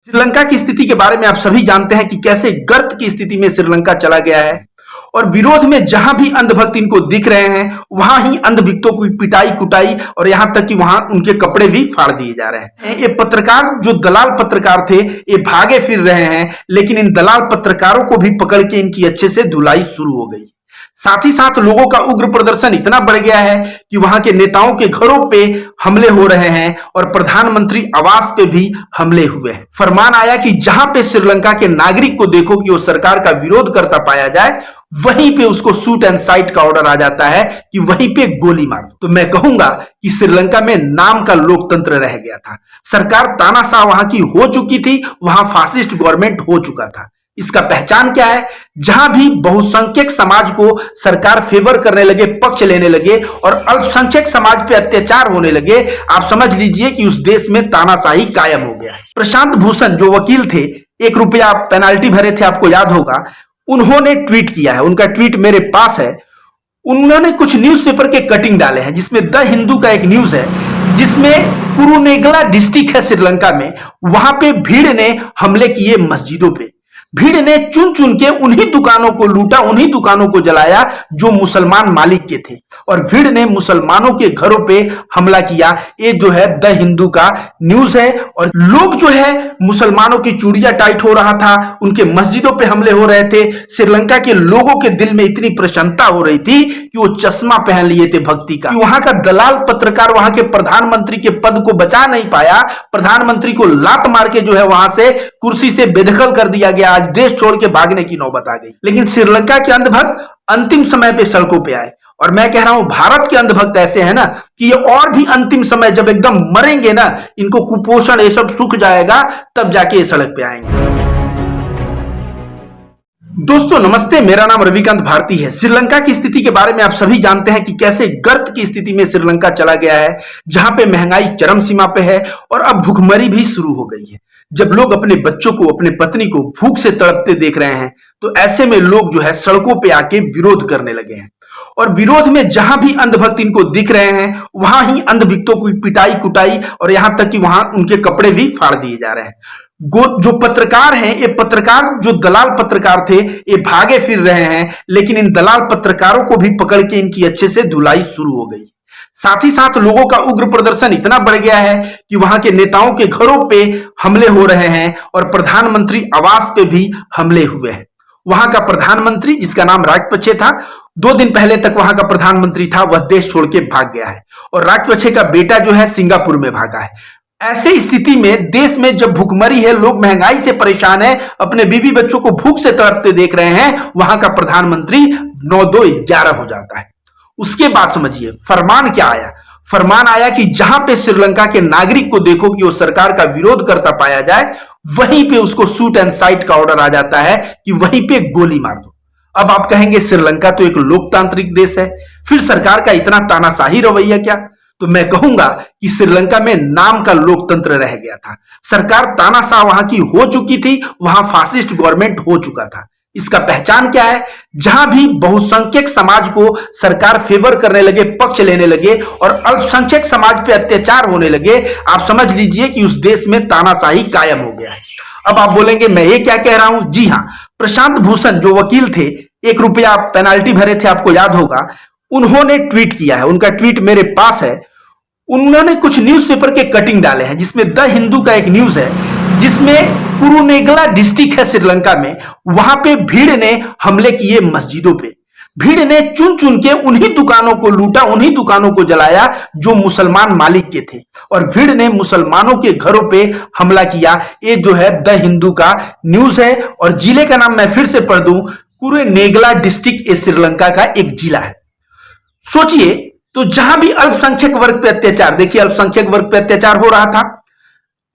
श्रीलंका की स्थिति के बारे में आप सभी जानते हैं कि कैसे गर्त की स्थिति में श्रीलंका चला गया है और विरोध में जहां भी अंधभक्त इनको दिख रहे हैं वहां ही अंधभक्तों की पिटाई कुटाई और यहां तक कि वहां उनके कपड़े भी फाड़ दिए जा रहे हैं। ये पत्रकार जो दलाल पत्रकार थे ये भागे फिर रहे हैं, लेकिन इन दलाल पत्रकारों को भी पकड़ के इनकी अच्छे से धुलाई शुरू हो गई। साथ ही साथ लोगों का उग्र प्रदर्शन इतना बढ़ गया है कि वहां के नेताओं के घरों पे हमले हो रहे हैं और प्रधानमंत्री आवास पे भी हमले हुए हैं। फरमान आया कि जहां पे श्रीलंका के नागरिक को देखो कि वो सरकार का विरोध करता पाया जाए, वहीं पे उसको शूट एंड साइट का ऑर्डर आ जाता है कि वहीं पे गोली मार दो। तो मैं कहूंगा कि श्रीलंका में नाम का लोकतंत्र रह गया था। सरकार तानाशाह वहां की हो चुकी थी, वहां फासिस्ट गवर्नमेंट हो चुका था। इसका पहचान क्या है? जहां भी बहुसंख्यक समाज को सरकार फेवर करने लगे, पक्ष लेने लगे और अल्पसंख्यक समाज पे अत्याचार होने लगे, आप समझ लीजिए कि उस देश में तानाशाही कायम हो गया है। प्रशांत भूषण जो वकील थे, 1 रुपया पेनाल्टी भरे थे, आपको याद होगा, उन्होंने ट्वीट किया है। उनका ट्वीट मेरे पास है। उन्होंने कुछ न्यूज़पेपर के कटिंग डाले हैं, जिसमें द हिंदू का एक न्यूज है जिसमें कुरुनेगला डिस्ट्रिक्ट है श्रीलंका में, वहां पे भीड़ ने हमले किए मस्जिदों पे। भीड़ ने चुन चुन के उन्हीं दुकानों को लूटा, उन्हीं दुकानों को जलाया जो मुसलमान मालिक के थे और भीड़ ने मुसलमानों के घरों पे हमला किया। ये जो है द हिंदू का न्यूज है और लोग जो है मुसलमानों की चूड़ियां टाइट हो रहा था, उनके मस्जिदों पे हमले हो रहे थे। श्रीलंका के लोगों के दिल में इतनी प्रसन्नता हो रही थी कि वो चश्मा पहन लिए थे भक्ति का। वहां का दलाल पत्रकार वहां के प्रधानमंत्री के पद को बचा नहीं पाया, प्रधानमंत्री को लात मार के जो है वहां से कुर्सी से बेदखल कर दिया गया। देश छोड़ के भागने की नौबत आ गई। लेकिन श्रीलंका के अंधभक्त अंतिम समय पे सड़कों पे आए और मैं कह रहा हूं भारत के अंधभक्त ऐसे हैं ना कि ये और भी अंतिम समय जब एकदम मरेंगे ना, इनको कुपोषण ये सब सूख जाएगा, तब जाके ये सड़क पे आएंगे। दोस्तों नमस्ते, मेरा नाम रविकांत भारती है। श्रीलंका की स्थिति के बारे में आप सभी जानते हैं कि कैसे गर्त की स्थिति में श्रीलंका चला गया है, जहां पे महंगाई चरम सीमा पे है और अब भूखमरी भी शुरू हो गई है। जब लोग अपने बच्चों को, अपने पत्नी को भूख से तड़पते देख रहे हैं, तो ऐसे में लोग जो है सड़कों पे आके विरोध करने लगे हैं और विरोध में जहां भी अंधभक्त इनको दिख रहे हैं वहां ही अंधभक्तों की पिटाई कुटाई और यहां तक कि वहां उनके कपड़े भी फाड़ दिए जा रहे हैं। जो पत्रकार हैं, ये पत्रकार जो दलाल पत्रकार थे, ये भागे फिर रहे हैं, लेकिन इन दलाल पत्रकारों को भी पकड़ के इनकी अच्छे से धुलाई शुरू हो गई। साथ ही साथ लोगों का उग्र प्रदर्शन इतना बढ़ गया है कि वहां के नेताओं के घरों पे हमले हो रहे हैं और प्रधानमंत्री आवास पे भी हमले हुए हैं। वहां का प्रधानमंत्री, जिसका नाम राजपक्षे था, 2 दिन पहले तक वहां का प्रधानमंत्री था, वह देश छोड़ के भाग गया है और राजपक्षे का बेटा जो है सिंगापुर में भागा है। ऐसे स्थिति में देश में जब भूखमरी है, लोग महंगाई से परेशान है, अपने बीवी बच्चों को भूख से तड़पते देख रहे हैं, वहां का प्रधानमंत्री 9-2-11 हो जाता है। उसके बाद समझिए फरमान क्या आया। फरमान आया कि जहां पे श्रीलंका के नागरिक को देखो कि वो सरकार का विरोध करता पाया जाए, वहीं पे उसको शूट एंड साइट का ऑर्डर आ जाता है कि वहीं पे गोली मार दो। अब आप कहेंगे श्रीलंका तो एक लोकतांत्रिक देश है, फिर सरकार का इतना तानाशाही रवैया क्या? तो मैं कहूंगा कि श्रीलंका में नाम का लोकतंत्र रह गया था। सरकार तानाशाह वहां की हो चुकी थी, वहां फासिस्ट गवर्नमेंट हो चुका था। इसका पहचान क्या है? जहां भी बहुसंख्यक समाज को सरकार फेवर करने लगे, पक्ष लेने लगे और अल्पसंख्यक समाज पे अत्याचार होने लगे, आप समझ लीजिए कि उस देश में तानाशाही कायम हो गया है। अब आप बोलेंगे मैं ये क्या कह रहा हूं? जी हां, प्रशांत भूषण जो वकील थे, 1 रुपया पेनाल्टी भरे थे, आपको याद होगा, उन्होंने ट्वीट किया है। उनका ट्वीट मेरे पास है। उन्होंने कुछ न्यूज़पेपर के कटिंग डाले हैं, जिसमें द हिंदू का एक न्यूज है जिसमें कुरुनेगला डिस्ट्रिक्ट है श्रीलंका में, वहां पे भीड़ ने हमले किए मस्जिदों पे। भीड़ ने चुन चुन के उन्हीं दुकानों को लूटा, उन्हीं दुकानों को जलाया जो मुसलमान मालिक के थे और भीड़ ने मुसलमानों के घरों पे हमला किया। ये जो है द हिंदू का न्यूज है और जिले का नाम मैं फिर से पढ़ दूं, कुरुनेगला डिस्ट्रिक्ट श्रीलंका का एक जिला है। सोचिए, तो जहां भी अल्पसंख्यक वर्ग पे अत्याचार, देखिए अल्पसंख्यक वर्ग पे अत्याचार हो रहा था।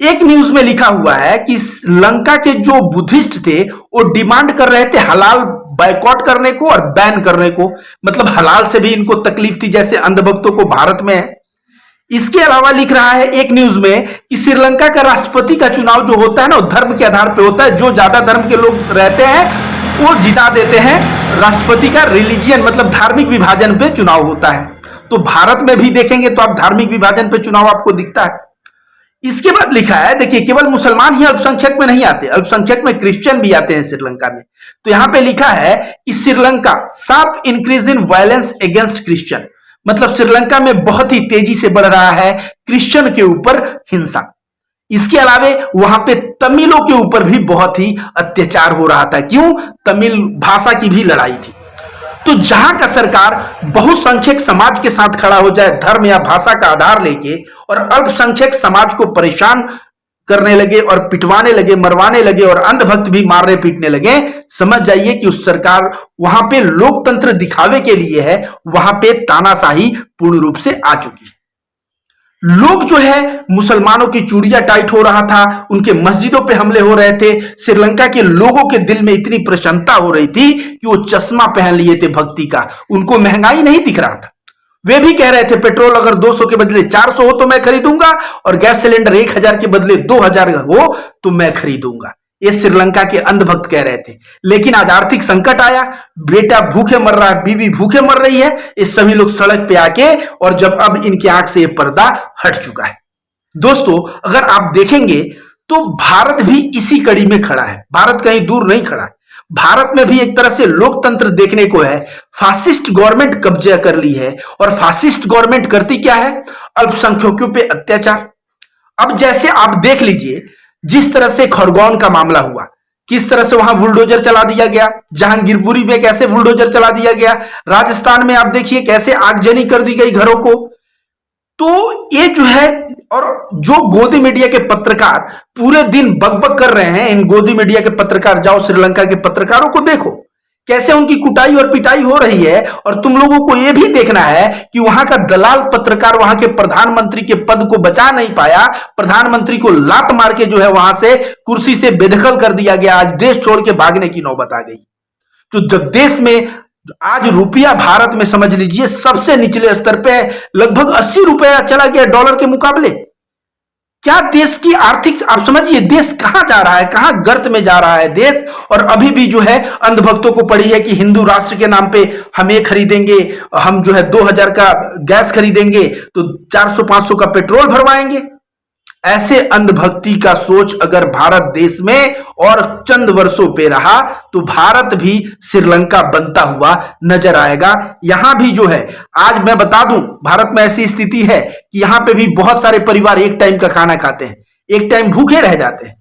एक न्यूज में लिखा हुआ है कि श्रीलंका के जो बुद्धिस्ट थे वो डिमांड कर रहे थे हलाल बायकॉट करने को और बैन करने को, मतलब हलाल से भी इनको तकलीफ थी जैसे अंधभक्तों को भारत में है। इसके अलावा लिख रहा है एक न्यूज में कि श्रीलंका का राष्ट्रपति का चुनाव जो होता है ना, वो धर्म के आधार पर होता है। जो ज्यादा धर्म के लोग रहते हैं वो जिता देते हैं। राष्ट्रपति का रिलीजियन मतलब धार्मिक विभाजन पे चुनाव होता है। तो भारत में भी देखेंगे तो आप धार्मिक विभाजन पे चुनाव आपको दिखता है। इसके बाद लिखा है, देखिए, केवल मुसलमान ही अल्पसंख्यक में नहीं आते, अल्पसंख्यक में क्रिश्चियन भी आते हैं श्रीलंका में। तो यहां पे लिखा है कि Sri Lanka sharp increase in violence against Christian, मतलब श्रीलंका में बहुत ही तेजी से बढ़ रहा है क्रिश्चियन के ऊपर हिंसा। इसके अलावे वहां पे तमिलों के ऊपर भी बहुत ही अत्याचार हो रहा था। क्यों? तमिल भाषा की भी लड़ाई थी। तो जहां का सरकार बहुसंख्यक समाज के साथ खड़ा हो जाए धर्म या भाषा का आधार लेके, और अल्पसंख्यक समाज को परेशान करने लगे और पिटवाने लगे, मरवाने लगे और अंधभक्त भी मारने पीटने लगे, समझ जाइए कि उस सरकार वहां पे लोकतंत्र दिखावे के लिए है, वहां पे तानाशाही पूर्ण रूप से आ चुकी है। लोग जो है, मुसलमानों की चूड़ियां टाइट हो रहा था, उनके मस्जिदों पे हमले हो रहे थे। श्रीलंका के लोगों के दिल में इतनी प्रसन्नता हो रही थी कि वो चश्मा पहन लिए थे भक्ति का, उनको महंगाई नहीं दिख रहा था। वे भी कह रहे थे पेट्रोल अगर 200 के बदले 400 हो तो मैं खरीदूंगा, और गैस सिलेंडर 1000 के बदले 2000 हो तो मैं खरीदूंगा। ये श्रीलंका के अंधभक्त कह रहे थे। लेकिन आज आर्थिक संकट आया, बेटा भूखे मर रहा है, बीवी भूखे मर रही है, ये सभी लोग सड़क पे आके, और जब अब इनकी आंख से ये पर्दा हट चुका है। दोस्तों, अगर आप देखेंगे तो भारत भी इसी कड़ी में खड़ा है, भारत कहीं दूर नहीं खड़ा है। भारत में भी एक तरह से लोकतंत्र देखने को है। फासिस्ट गवर्नमेंट कब्जा कर ली है, और फासिस्ट गवर्नमेंट करती क्या है? अल्पसंख्यकों पे अत्याचार। अब जैसे आप देख लीजिए, जिस तरह से खरगोन का मामला हुआ, किस तरह से वहां बुलडोजर चला दिया गया, जहांगीरपुरी में कैसे बुलडोजर चला दिया गया, राजस्थान में आप देखिए कैसे आगजनी कर दी गई घरों को। तो ये जो है, और जो गोदी मीडिया के पत्रकार पूरे दिन बकबक कर रहे हैं, इन गोदी मीडिया के पत्रकार, जाओ श्रीलंका के पत्रकारों को देखो कैसे उनकी कुटाई और पिटाई हो रही है। और तुम लोगों को यह भी देखना है कि वहां का दलाल पत्रकार वहां के प्रधानमंत्री के पद को बचा नहीं पाया, प्रधानमंत्री को लात मार के जो है वहां से कुर्सी से बेदखल कर दिया गया। आज देश छोड़ के भागने की नौबत आ गई। तो जब देश में आज रुपया, भारत में समझ लीजिए सबसे निचले स्तर पे लगभग 80 रुपया चला गया डॉलर के मुकाबले। क्या देश की आर्थिक, आप समझिए देश कहां जा रहा है, कहां गर्त में जा रहा है देश। और अभी भी जो है अंधभक्तों को पड़ी है कि हिंदू राष्ट्र के नाम पे हम ये खरीदेंगे, हम जो है 2000 का गैस खरीदेंगे तो 400-500 का पेट्रोल भरवाएंगे। ऐसे अंधभक्ति का सोच अगर भारत देश में और चंद वर्षों पे रहा तो भारत भी श्रीलंका बनता हुआ नजर आएगा। यहां भी जो है, आज मैं बता दूं, भारत में ऐसी स्थिति है कि यहां पे भी बहुत सारे परिवार एक टाइम का खाना खाते हैं, एक टाइम भूखे रह जाते हैं।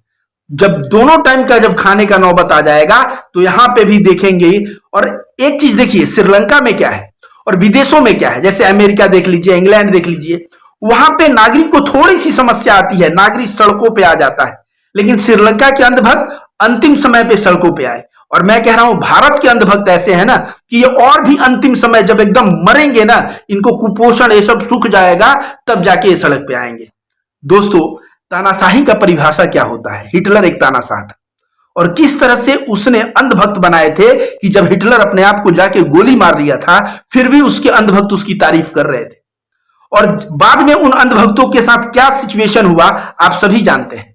जब दोनों टाइम का जब खाने का नौबत आ जाएगा तो यहां पे भी देखेंगे। और एक चीज देखिए, श्रीलंका में क्या है और विदेशों में क्या है, जैसे अमेरिका देख लीजिए, इंग्लैंड देख लीजिए, वहां पे नागरिक को थोड़ी सी समस्या आती है, नागरिक सड़कों पे आ जाता है। लेकिन श्रीलंका के अंधभक्त अंतिम समय पे सड़कों पे आए। और मैं कह रहा हूं भारत के अंधभक्त ऐसे हैं ना कि ये और भी अंतिम समय जब एकदम मरेंगे ना, इनको कुपोषण ये सब सूख जाएगा, तब जाके ये सड़क पे आएंगे। दोस्तों, तानाशाही का परिभाषा क्या होता है? हिटलर एक तानाशाह था, और किस तरह से उसने अंधभक्त बनाए थे कि जब हिटलर अपने आप को जाके गोली मार लिया था, फिर भी उसके अंधभक्त उसकी तारीफ कर रहे थे। और बाद में उन अंधभक्तों के साथ क्या सिचुएशन हुआ आप सभी जानते हैं।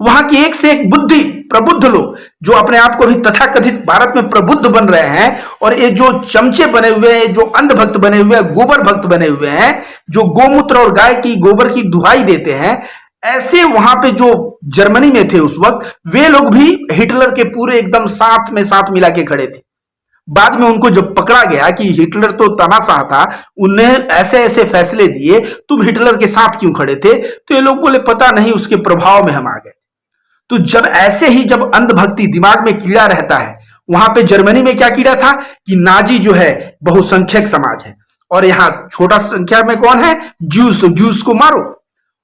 वहां के एक से एक बुद्धि प्रबुद्ध लोग जो अपने आप को भी तथाकथित भारत में प्रबुद्ध बन रहे हैं, और ये जो चमचे बने हुए हैं, जो अंधभक्त बने हुए हैं, गोबर भक्त बने हुए हैं, जो गोमूत्र और गाय की गोबर की दुहाई देते हैं, ऐसे वहां पे जो जर्मनी में थे उस वक्त, वे लोग भी हिटलर के पूरे एकदम साथ में साथ मिला के खड़े थे। बाद में उनको जब पकड़ा गया कि हिटलर तो तानाशाह था, उन्हें ऐसे ऐसे फैसले दिए, तुम हिटलर के साथ क्यों खड़े थे? तो ये लोग बोले पता नहीं, उसके प्रभाव में हम आ गए। तो जब ऐसे ही जब अंधभक्ति दिमाग में कीड़ा रहता है, वहां पे जर्मनी में क्या कीड़ा था कि नाजी जो है बहुसंख्यक समाज है, और यहाँ छोटा संख्या में कौन है? जूस, तो जूस को मारो।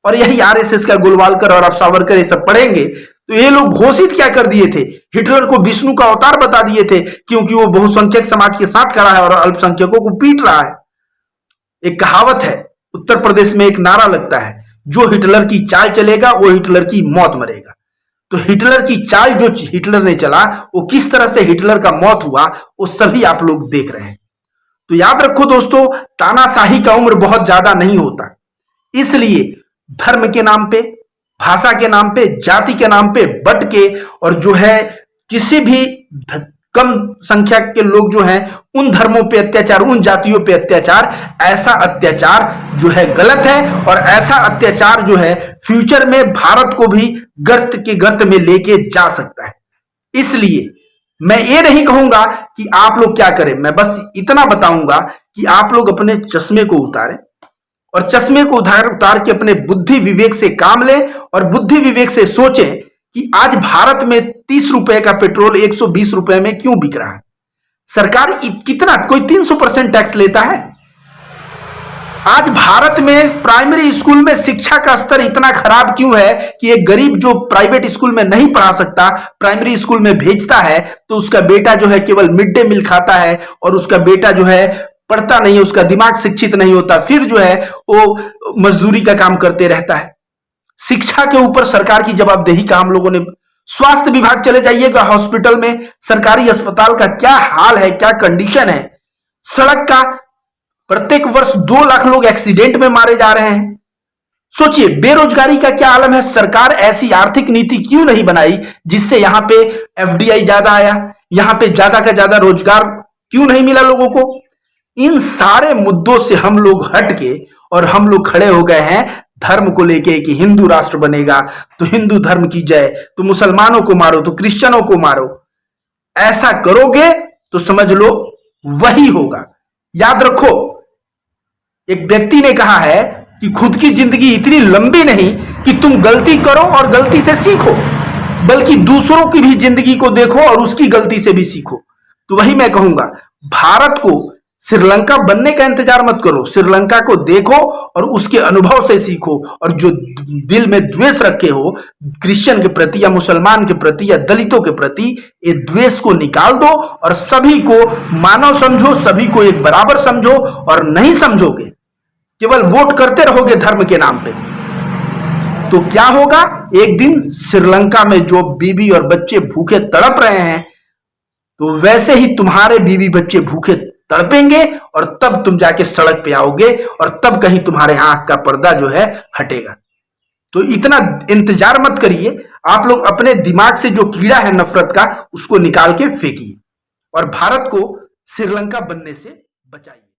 और यही आरएसएस का गोलवालकर और अब सावरकर ये सब पढ़ेंगे तो ये लोग घोषित क्या कर दिए थे? हिटलर को विष्णु का अवतार बता दिए थे, क्योंकि वो बहुसंख्यक समाज के साथ खड़ा है और अल्पसंख्यकों को पीट रहा है। एक कहावत है, उत्तर प्रदेश में एक नारा लगता है, जो हिटलर की चाल चलेगा वो हिटलर की मौत मरेगा। तो हिटलर की चाल जो हिटलर ने चला, वो किस तरह से हिटलर का मौत हुआ, वो सभी आप लोग देख रहे हैं। तो याद रखो दोस्तों, तानाशाही का उम्र बहुत ज्यादा नहीं होता। इसलिए धर्म के नाम पे, भाषा के नाम पे, जाति के नाम पे बट के, और जो है किसी भी कम संख्या के लोग जो हैं उन धर्मों पे अत्याचार, उन जातियों पे अत्याचार, ऐसा अत्याचार जो है गलत है। और ऐसा अत्याचार जो है फ्यूचर में भारत को भी गर्त के गर्त में लेके जा सकता है। इसलिए मैं ये नहीं कहूंगा कि आप लोग क्या करें, मैं बस इतना बताऊंगा कि आप लोग अपने चश्मे को उतारें और चश्मे को उतार के अपने बुद्धि विवेक से काम लें और बुद्धि विवेक से सोचें कि आज भारत में 30 रुपए का पेट्रोल 120 रुपए में क्यों बिक रहा है। सरकार कितना, कोई 300% टैक्स लेता है। आज भारत में प्राइमरी स्कूल में शिक्षा का स्तर इतना खराब क्यों है कि एक गरीब जो प्राइवेट स्कूल में नहीं पढ़ा सकता, प्राइमरी स्कूल में भेजता है, तो उसका बेटा जो है केवल मिड डे मील खाता है और उसका बेटा जो है पढ़ता नहीं है, उसका दिमाग शिक्षित नहीं होता, फिर जो है वो मजदूरी का काम करते रहता है। शिक्षा के ऊपर सरकार की जवाबदेही का हम लोगों ने, स्वास्थ्य विभाग चले जाइएगा, हॉस्पिटल में सरकारी अस्पताल का क्या हाल है, क्या कंडीशन है। सड़क का प्रत्येक वर्ष 2 लाख लोग एक्सीडेंट में मारे जा रहे हैं। सोचिए बेरोजगारी का क्या आलम है। सरकार ऐसी आर्थिक नीति क्यों नहीं बनाई जिससे यहां पे एफडीआई ज्यादा आया, यहां पे ज्यादा का ज्यादा रोजगार क्यों नहीं मिला लोगों को। इन सारे मुद्दों से हम लोग हटके और हम लोग खड़े हो गए हैं धर्म को लेके कि हिंदू राष्ट्र बनेगा तो हिंदू धर्म की जय, तो मुसलमानों को मारो तो क्रिश्चियनों को मारो। ऐसा करोगे तो समझ लो वही होगा। याद रखो, एक व्यक्ति ने कहा है कि खुद की जिंदगी इतनी लंबी नहीं कि तुम गलती करो और गलती से सीखो, बल्कि दूसरों की भी जिंदगी को देखो और उसकी गलती से भी सीखो। तो वही मैं कहूंगा, भारत को श्रीलंका बनने का इंतजार मत करो, श्रीलंका को देखो और उसके अनुभव से सीखो। और जो दिल में द्वेष रखे हो क्रिश्चियन के प्रति या मुसलमान के प्रति या दलितों के प्रति, ये द्वेष को निकाल दो और सभी को मानव समझो, सभी को एक बराबर समझो। और नहीं समझोगे, केवल वोट करते रहोगे धर्म के नाम पे, तो क्या होगा, एक दिन श्रीलंका में जो बीवी और बच्चे भूखे तड़प रहे हैं, तो वैसे ही तुम्हारे बीवी बच्चे भूखे तड़पेंगे और तब तुम जाके सड़क पे आओगे और तब कहीं तुम्हारे आंख का पर्दा जो है हटेगा। तो इतना इंतजार मत करिए, आप लोग अपने दिमाग से जो कीड़ा है नफरत का उसको निकाल के फेंकिए और भारत को श्रीलंका बनने से बचाइए।